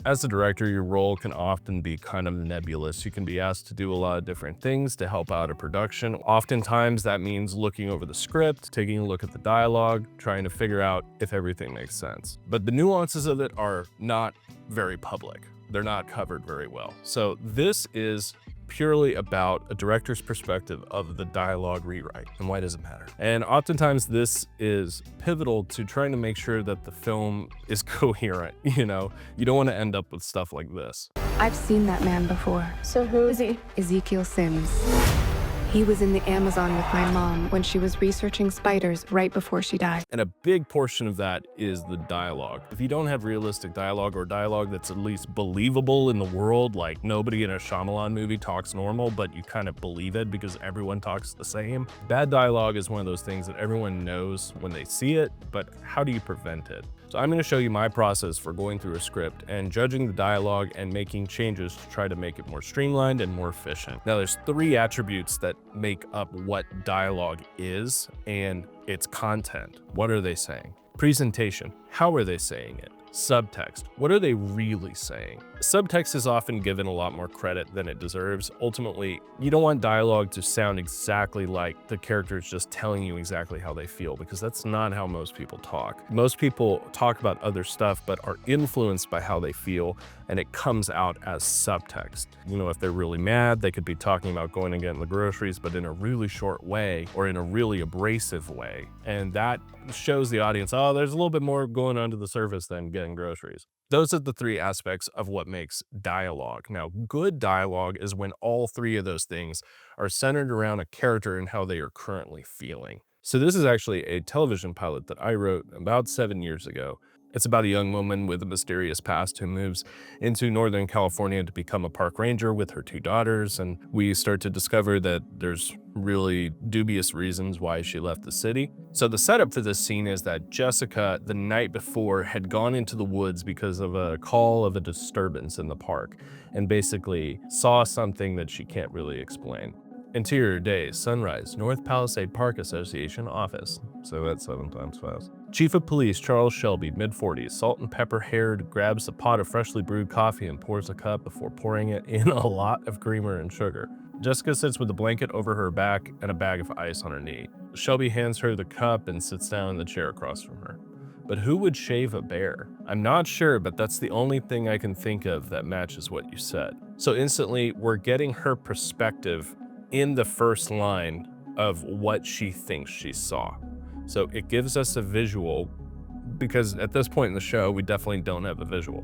As a director, your role can often be kind of nebulous. You can be asked to do a lot of different things to help out a production. Oftentimes that means looking over the script, taking a look at the dialogue, trying to figure out if everything makes sense. But the nuances of it are not very public. They're not covered very well. So this is purely about a director's perspective of the dialogue rewrite. And why does it matter? And oftentimes this is pivotal to trying to make sure that the film is coherent. You know, you don't want to end up with stuff like this. I've seen that man before. So who is he? Ezekiel Sims. He was in the Amazon with my mom when she was researching spiders right before she died. And a big portion of that is the dialogue. If you don't have realistic dialogue or dialogue that's at least believable in the world, like nobody in a Shyamalan movie talks normal, but you kind of believe it because everyone talks the same. Bad dialogue is one of those things that everyone knows when they see it, but how do you prevent it? So I'm going to show you my process for going through a script and judging the dialogue and making changes to try to make it more streamlined and more efficient. Now there's 3 attributes that make up what dialogue is and its content. What are they saying? Presentation. How are they saying it? Subtext. What are they really saying? Subtext is often given a lot more credit than it deserves. Ultimately, you don't want dialogue to sound exactly like the characters just telling you exactly how they feel, because that's not how most people talk. Most people talk about other stuff but are influenced by how they feel, and it comes out as subtext. You know, if they're really mad, they could be talking about going and getting the groceries, but in a really short way or in a really abrasive way. And that shows the audience, oh, there's a little bit more going under the surface than getting groceries. Those are the 3 aspects of what makes dialogue. Now, good dialogue is when all 3 of those things are centered around a character and how they are currently feeling. So this is actually a television pilot that I wrote about 7 years ago. It's about a young woman with a mysterious past who moves into Northern California to become a park ranger with her 2 daughters, and we start to discover that there's really dubious reasons why she left the city. So the setup for this scene is that Jessica, the night before, had gone into the woods because of a call of a disturbance in the park, and basically saw something that she can't really explain. Interior day, sunrise, North Palisade Park Association office. So that's 7 times fast. Chief of Police Charles Shelby, mid-40s, salt and pepper haired, grabs a pot of freshly brewed coffee and pours a cup before pouring it in a lot of creamer and sugar. Jessica sits with a blanket over her back and a bag of ice on her knee. Shelby hands her the cup and sits down in the chair across from her. But who would shave a bear? I'm not sure, but that's the only thing I can think of that matches what you said. So instantly, we're getting her perspective in the first line of what she thinks she saw. So it gives us a visual, because at this point in the show, we definitely don't have a visual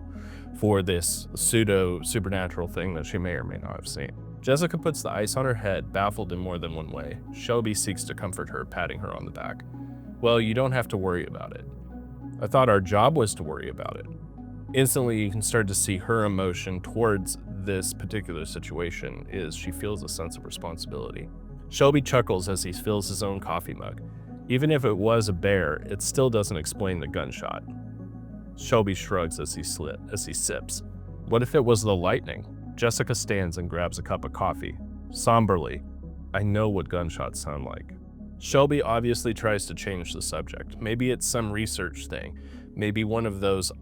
for this pseudo supernatural thing that she may or may not have seen. Jessica puts the ice on her head, baffled in more than one way. Shelby seeks to comfort her, patting her on the back. Well, you don't have to worry about it. I thought our job was to worry about it. Instantly, you can start to see her emotion towards this particular situation is she feels a sense of responsibility. Shelby chuckles as he fills his own coffee mug. Even if it was a bear, it still doesn't explain the gunshot. Shelby shrugs as he sips. What if it was the lightning? Jessica stands and grabs a cup of coffee. Somberly, I know what gunshots sound like. Shelby obviously tries to change the subject. Maybe it's some research thing. Maybe one of those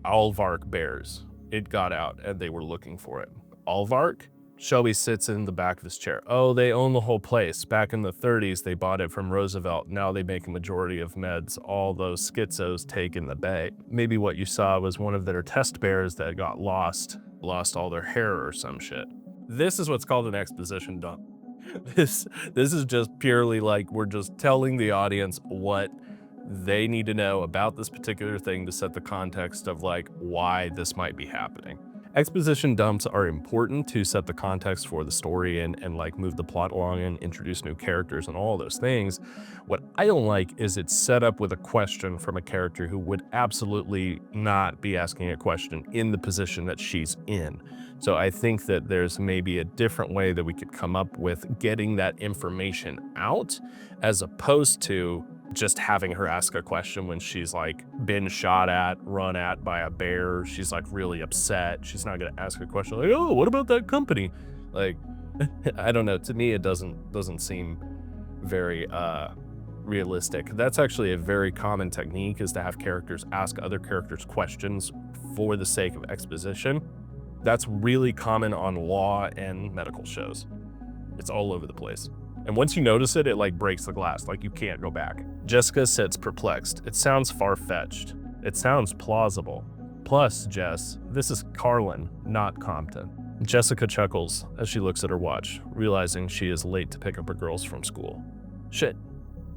Alvark bears. It got out and they were looking for it. Alvark? Shelby sits in the back of his chair. Oh, they own the whole place. Back in the 30s, they bought it from Roosevelt. Now they make a majority of meds all those schizos take in the bay. Maybe what you saw was one of their test bears that got lost all their hair or some shit. This is what's called an exposition dump. This is just purely like we're just telling the audience what they need to know about this particular thing to set the context of like why this might be happening. Exposition dumps are important to set the context for the story and like move the plot along and introduce new characters and all those things. What I don't like is it's set up with a question from a character who would absolutely not be asking a question in the position that she's in. So I think that there's maybe a different way that we could come up with getting that information out as opposed to just having her ask a question when she's like been shot at, run at by a bear. She's like really upset. She's not gonna ask a question like, oh, what about that company? Like, I don't know. To me, it doesn't seem very realistic. That's actually a very common technique, is to have characters ask other characters questions for the sake of exposition. That's really common on law and medical shows. It's all over the place. And once you notice it, it like breaks the glass, like you can't go back. Jessica sits perplexed. It sounds far-fetched. It sounds plausible. Plus, Jess, this is Carlin, not Compton. Jessica chuckles as she looks at her watch, realizing she is late to pick up her girls from school. Shit.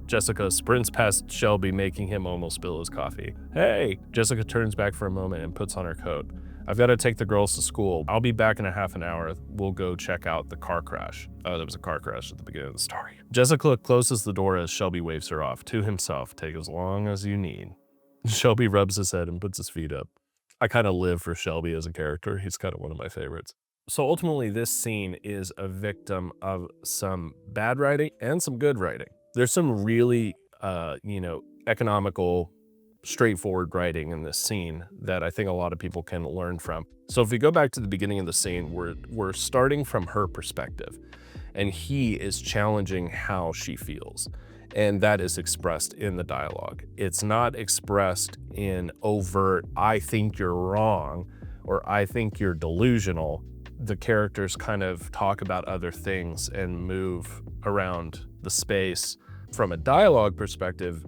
Jessica sprints past Shelby, making him almost spill his coffee. Hey! Jessica turns back for a moment and puts on her coat. I've got to take the girls to school. I'll be back in a half an hour. We'll go check out the car crash. Oh, there was a car crash at the beginning of the story. Jessica closes the door as Shelby waves her off. To himself, take as long as you need. Shelby rubs his head and puts his feet up. I kind of live for Shelby as a character. He's kind of one of my favorites. So ultimately, this scene is a victim of some bad writing and some good writing. There's some really, economical, straightforward writing in this scene that I think a lot of people can learn from. So if we go back to the beginning of the scene, we're starting from her perspective, and he is challenging how she feels. And that is expressed in the dialogue. It's not expressed in overt, I think you're wrong, or I think you're delusional. The characters kind of talk about other things and move around the space from a dialogue perspective,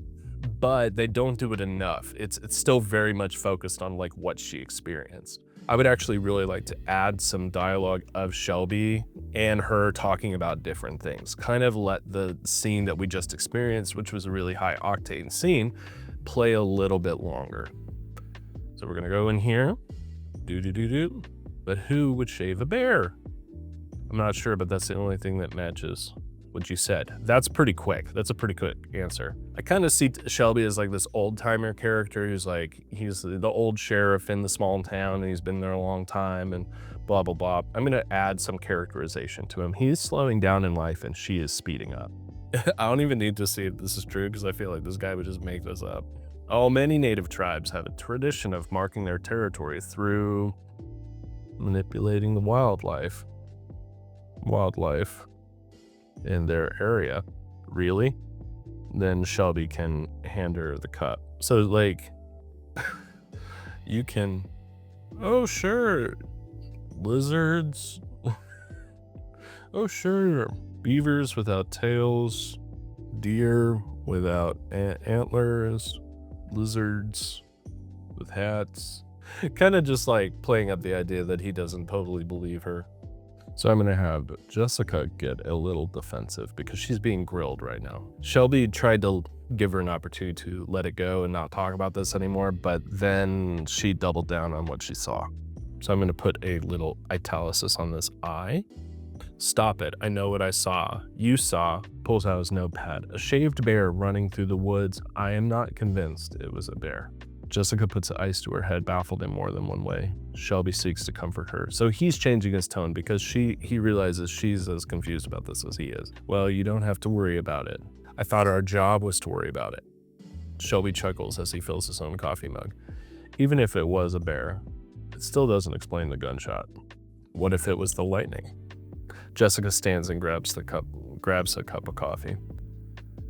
but they don't do it enough. It's still very much focused on like what she experienced. I would actually really like to add some dialogue of Shelby and her talking about different things. Kind of let the scene that we just experienced, which was a really high octane scene, play a little bit longer. So we're gonna go in here, but who would shave a bear? I'm not sure, but that's the only thing that matches what you said. That's pretty quick. That's a pretty quick answer. I kind of see Shelby as like this old timer character who's like, he's the old sheriff in the small town and he's been there a long time and blah, blah, blah. I'm gonna add some characterization to him. He's slowing down in life and she is speeding up. I don't even need to see if this is true because I feel like this guy would just make this up. Oh, many native tribes have a tradition of marking their territory through manipulating the wildlife in their area. Really? Then Shelby can hand her the cup. So like, you can, oh sure, lizards. Oh sure, beavers without tails, deer without antlers, lizards with hats. Kind of just like playing up the idea that he doesn't totally believe her. So I'm gonna have Jessica get a little defensive because she's being grilled right now. Shelby tried to give her an opportunity to let it go and not talk about this anymore, but then she doubled down on what she saw. So I'm gonna put a little italics on this I. Stop it, I know what I saw. You saw, pulls out his notepad, a shaved bear running through the woods. I am not convinced it was a bear. Jessica puts ice to her head, baffled in more than one way. Shelby seeks to comfort her. So he's changing his tone because he realizes she's as confused about this as he is. Well, you don't have to worry about it. I thought our job was to worry about it. Shelby chuckles as he fills his own coffee mug. Even if it was a bear, it still doesn't explain the gunshot. What if it was the lightning? Jessica stands and grabs a cup of coffee.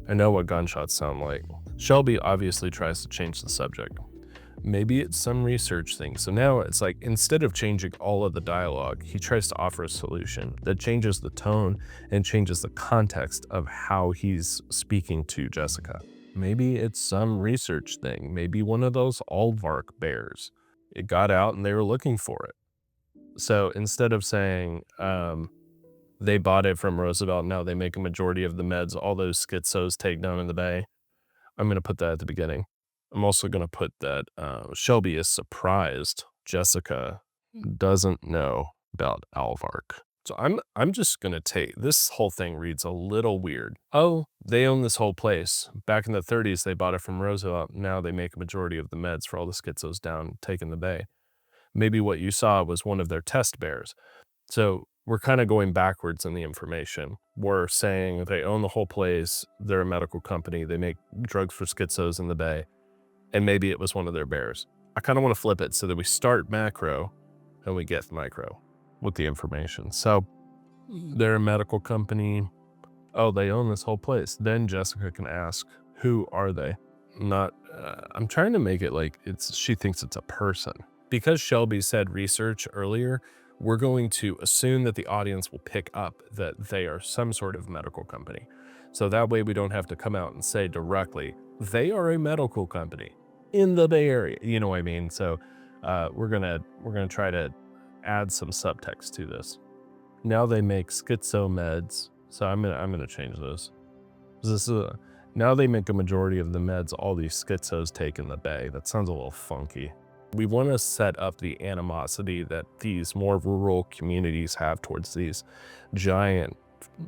I know what gunshots sound like. Shelby obviously tries to change the subject. Maybe it's some research thing. So now it's like, instead of changing all of the dialogue, he tries to offer a solution that changes the tone and changes the context of how he's speaking to Jessica. Maybe it's some research thing. Maybe one of those aardvark bears. It got out and they were looking for it. So instead of saying, they bought it from Roosevelt, now they make a majority of the meds all those schizos take down in the bay, I'm going to put that at the beginning. I'm also going to put that Shelby is surprised Jessica doesn't know about aardvark. So I'm just going to take, this whole thing reads a little weird. Oh, they own this whole place. Back in the 30s, they bought it from Roosevelt. Now they make a majority of the meds for all the schizos down taking the bay. Maybe what you saw was one of their test bears. So we're kind of going backwards in the information. We're saying they own the whole place, they're a medical company, they make drugs for schizos in the bay, and maybe it was one of their bears. I kind of want to flip it so that we start macro and we get micro with the information. So they're a medical company. Oh, they own this whole place. Then Jessica can ask, who are they? Not, I'm trying to make it like she thinks it's a person. Because Shelby said research earlier, we're going to assume that the audience will pick up that they are some sort of medical company. So that way we don't have to come out and say directly, they are a medical company in the Bay Area. You know what I mean? So we're gonna try to add some subtext to this. Now they make schizo meds. So I'm gonna change this. Now they make a majority of the meds all these schizos take in the Bay. That sounds a little funky. We want to set up the animosity that these more rural communities have towards these giant,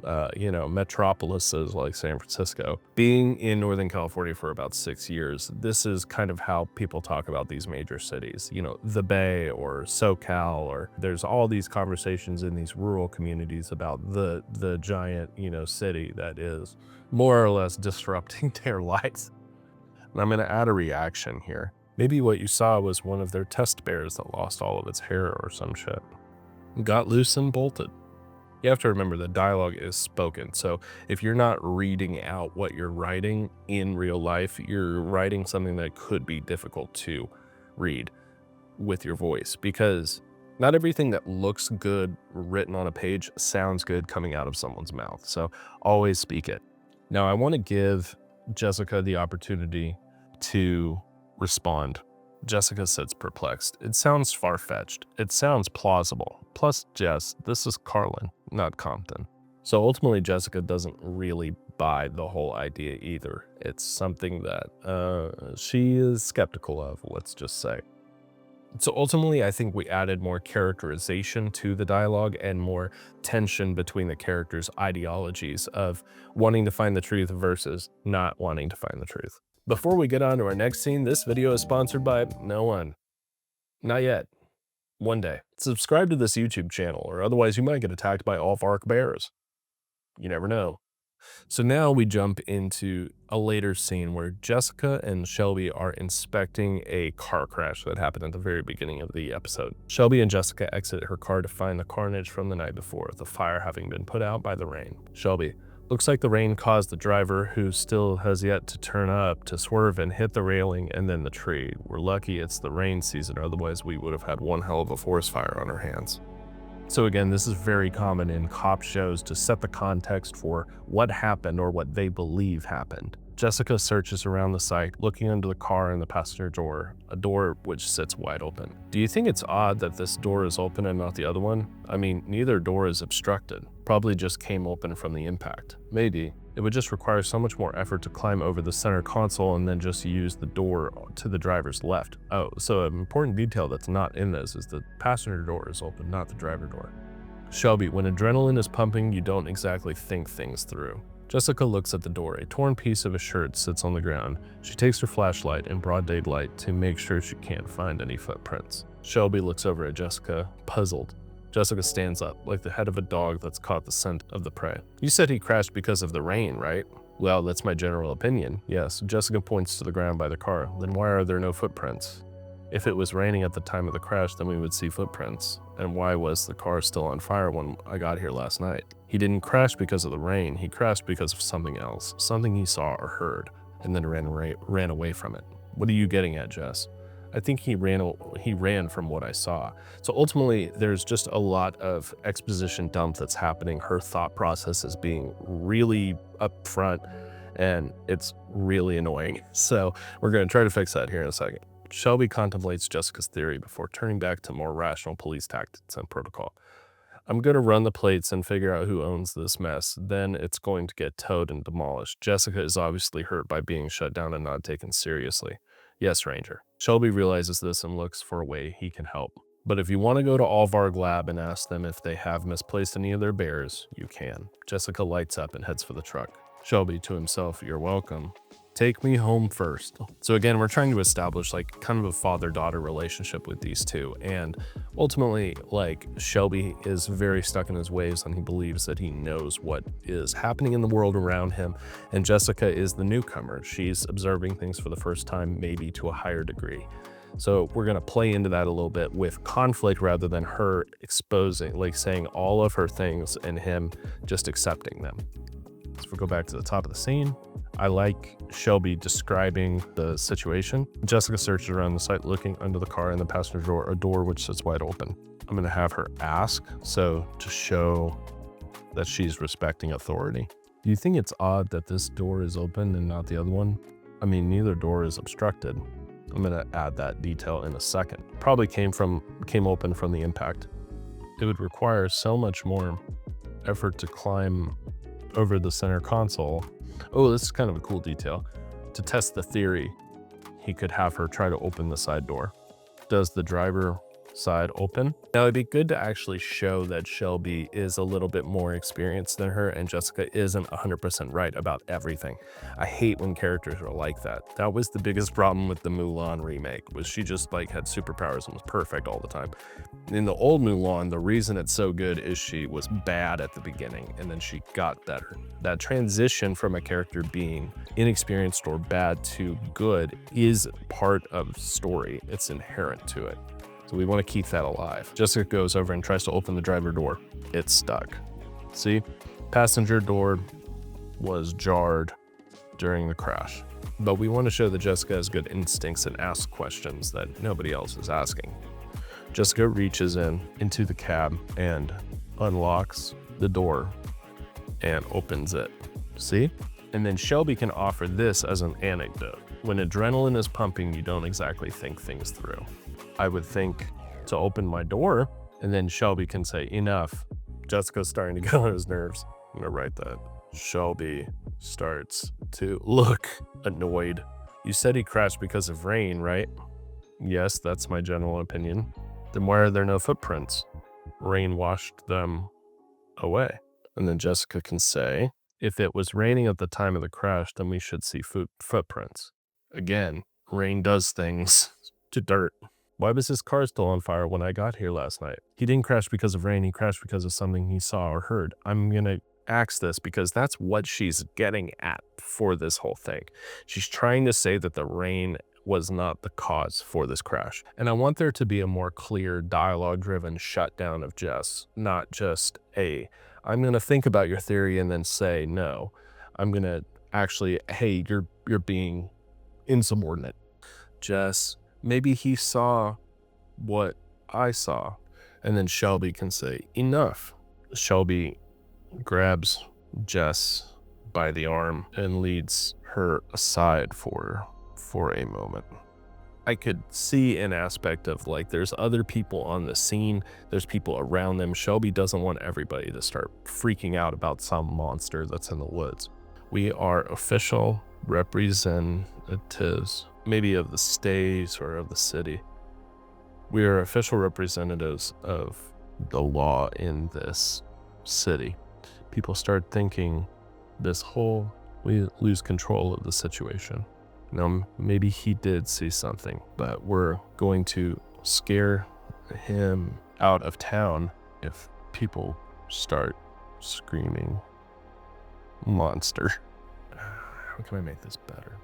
metropolises like San Francisco. Being in Northern California for about 6 years, this is kind of how people talk about these major cities, the Bay or SoCal, or there's all these conversations in these rural communities about the giant, city that is more or less disrupting their lives. And I'm going to add a reaction here. Maybe what you saw was one of their test bears that lost all of its hair or some shit. Got loose and bolted. You have to remember the dialogue is spoken. So if you're not reading out what you're writing in real life, you're writing something that could be difficult to read with your voice, because not everything that looks good written on a page sounds good coming out of someone's mouth. So always speak it. Now I want to give Jessica the opportunity to respond. Jessica sits perplexed. It sounds far-fetched. It sounds plausible. Plus, Jess, this is Carlin, not Compton. So ultimately, Jessica doesn't really buy the whole idea either. It's something that she is skeptical of, let's just say. So ultimately, I think we added more characterization to the dialogue and more tension between the characters' ideologies of wanting to find the truth versus not wanting to find the truth. Before we get on to our next scene, this video is sponsored by no one. Not yet. One day. Subscribe to this YouTube channel, or otherwise you might get attacked by off-arc bears. You never know. So now we jump into a later scene where Jessica and Shelby are inspecting a car crash that happened at the very beginning of the episode. Shelby and Jessica exit her car to find the carnage from the night before, the fire having been put out by the rain. Shelby: looks like the rain caused the driver, who still has yet to turn up, to swerve and hit the railing and then the tree. We're lucky it's the rain season, otherwise we would have had one hell of a forest fire on our hands. So again, this is very common in cop shows to set the context for what happened or what they believe happened. Jessica searches around the site, looking under the car and the passenger door, a door which sits wide open. Do you think it's odd that this door is open and not the other one? I mean, neither door is obstructed. Probably just came open from the impact. Maybe. It would just require so much more effort to climb over the center console and then just use the door to the driver's left. Oh, so an important detail that's not in this is the passenger door is open, not the driver door. Shelby: when adrenaline is pumping, you don't exactly think things through. Jessica looks at the door. A torn piece of a shirt sits on the ground. She takes her flashlight in broad daylight to make sure she can't find any footprints. Shelby looks over at Jessica, puzzled. Jessica stands up, like the head of a dog that's caught the scent of the prey. You said he crashed because of the rain, right? Well, that's my general opinion. Yes. Jessica points to the ground by the car. Then why are there no footprints? If it was raining at the time of the crash, then we would see footprints. And why was the car still on fire when I got here last night? He didn't crash because of the rain. He crashed because of something else, something he saw or heard, and then ran away from it. What are you getting at, Jess? I think he ran from what I saw. So ultimately, there's just a lot of exposition dump that's happening. Her thought process is being really upfront, and it's really annoying. So we're going to try to fix that here in a second. Shelby contemplates Jessica's theory before turning back to more rational police tactics and protocol. I'm going to run the plates and figure out who owns this mess. Then it's going to get towed and demolished. Jessica is obviously hurt by being shut down and not taken seriously. Yes, Ranger. Shelby realizes this and looks for a way he can help. But if you want to go to Alvarg Lab and ask them if they have misplaced any of their bears, you can. Jessica lights up and heads for the truck. Shelby to himself: you're welcome. Take me home first. So again, we're trying to establish like kind of a father-daughter relationship with these two. And ultimately, like, Shelby is very stuck in his ways and he believes that he knows what is happening in the world around him. And Jessica is the newcomer. She's observing things for the first time, maybe to a higher degree. So we're going to play into that a little bit with conflict rather than her exposing, like saying all of her things and him just accepting them. So if we go back to the top of the scene, I like Shelby describing the situation. Jessica searches around the site looking under the car in the passenger door, a door which sits wide open. I'm gonna have her ask, so to show that she's respecting authority. Do you think it's odd that this door is open and not the other one? I mean, neither door is obstructed. I'm gonna add that detail in a second. Probably came open from the impact. It would require so much more effort to climb over the center console. Oh, this is kind of a cool detail. To test the theory, he could have her try to open the side door. Does the driver side open? Now it'd be good to actually show that Shelby is a little bit more experienced than her and Jessica isn't 100% right about everything. I hate when characters are like that. That was the biggest problem with the Mulan remake, was she just like had superpowers and was perfect all the time. In the old Mulan, the reason it's so good is she was bad at the beginning and then she got better. That transition from a character being inexperienced or bad to good is part of story. It's inherent to it. So we want to keep that alive. Jessica goes over and tries to open the driver door. It's stuck. See, passenger door was jarred during the crash. But we want to show that Jessica has good instincts and asks questions that nobody else is asking. Jessica reaches into the cab and unlocks the door and opens it. See? And then Shelby can offer this as an anecdote. When adrenaline is pumping, you don't exactly think things through. I would think to open my door, and then Shelby can say, enough. Jessica's starting to get on his nerves. I'm gonna write that. Shelby starts to look annoyed. You said he crashed because of rain, right? Yes, that's my general opinion. Then why are there no footprints? Rain washed them away. And then Jessica can say, if it was raining at the time of the crash, then we should see footprints. Again, rain does things to dirt. Why was his car still on fire when I got here last night? He didn't crash because of rain, he crashed because of something he saw or heard. I'm gonna ask this because that's what she's getting at for this whole thing. She's trying to say that the rain was not the cause for this crash. And I want there to be a more clear dialogue-driven shutdown of Jess, not just I'm gonna think about your theory and then say no. I'm gonna actually, hey, you're being insubordinate. Jess, maybe he saw what I saw. And then Shelby can say, enough. Shelby grabs Jess by the arm and leads her aside for a moment. I could see an aspect of like, there's other people on the scene, there's people around them. Shelby doesn't want everybody to start freaking out about some monster that's in the woods. We are official representatives, maybe of the state or of the city. We are official representatives of the law in this city. People start thinking we lose control of the situation. Now, maybe he did see something, but we're going to scare him out of town if people start screaming monster. How can I make this better?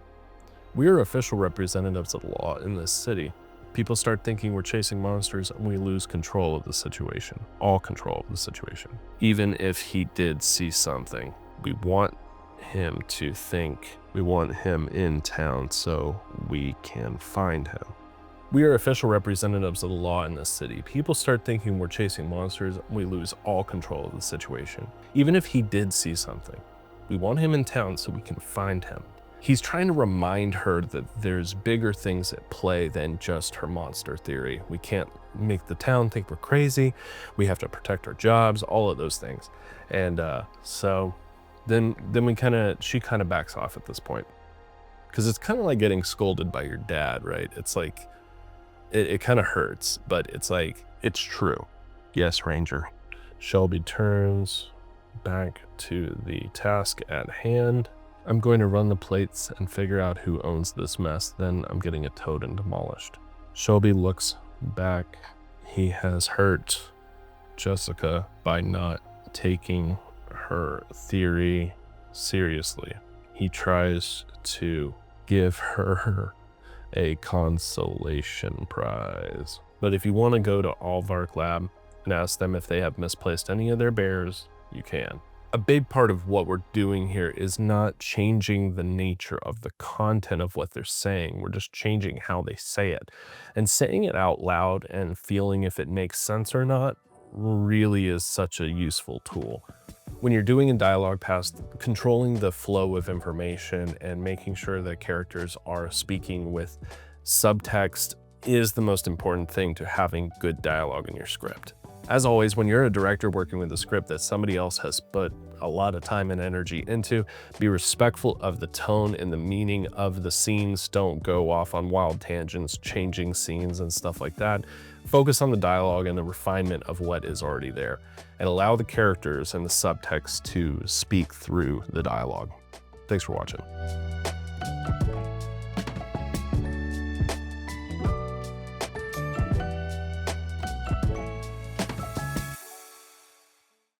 We are official representatives of the law in this city. People start thinking we're chasing monsters and we lose control of the situation, all control of the situation. Even if he did see something, we want him to think, we want him in town so we can find him. We are official representatives of the law in this city. People start thinking we're chasing monsters and we lose all control of the situation. Even if he did see something, we want him in town so we can find him. He's trying to remind her that there's bigger things at play than just her monster theory. We can't make the town think we're crazy. We have to protect our jobs, all of those things. And so then she kind of backs off at this point. Because it's kind of like getting scolded by your dad, right? It's like, it kind of hurts, but it's like, it's true. Yes, Ranger. Shelby turns back to the task at hand. I'm going to run the plates and figure out who owns this mess, then I'm getting it towed and demolished. Shelby looks back. He has hurt Jessica by not taking her theory seriously. He tries to give her a consolation prize. But if you want to go to Alvark Lab and ask them if they have misplaced any of their bears, you can. A big part of what we're doing here is not changing the nature of the content of what they're saying. We're just changing how they say it. And saying it out loud and feeling if it makes sense or not really is such a useful tool. When you're doing a dialogue pass, controlling the flow of information and making sure that characters are speaking with subtext is the most important thing to having good dialogue in your script. As always, when you're a director working with a script that somebody else has put a lot of time and energy into, be respectful of the tone and the meaning of the scenes. Don't go off on wild tangents, changing scenes and stuff like that. Focus on the dialogue and the refinement of what is already there, and allow the characters and the subtext to speak through the dialogue. Thanks for watching.